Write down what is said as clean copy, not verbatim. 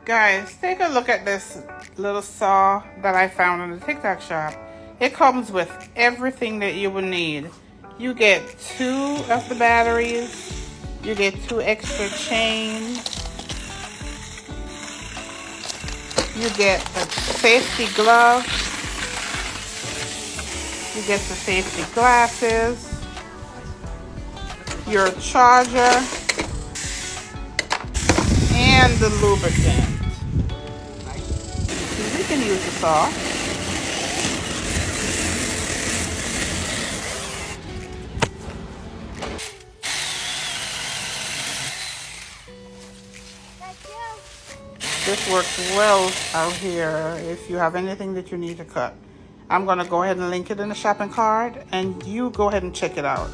Guys, take a look at this little saw that I found in the TikTok shop. It comes with everything that you will need. You get 2 of the batteries. You get 2 extra chains. You get a safety glove. You get the safety glasses. Your charger. And the lubricant. We can use the saw. This works well out here if you have anything that you need to cut. I'm going to go ahead and link it in the shopping cart, and you go ahead and check it out.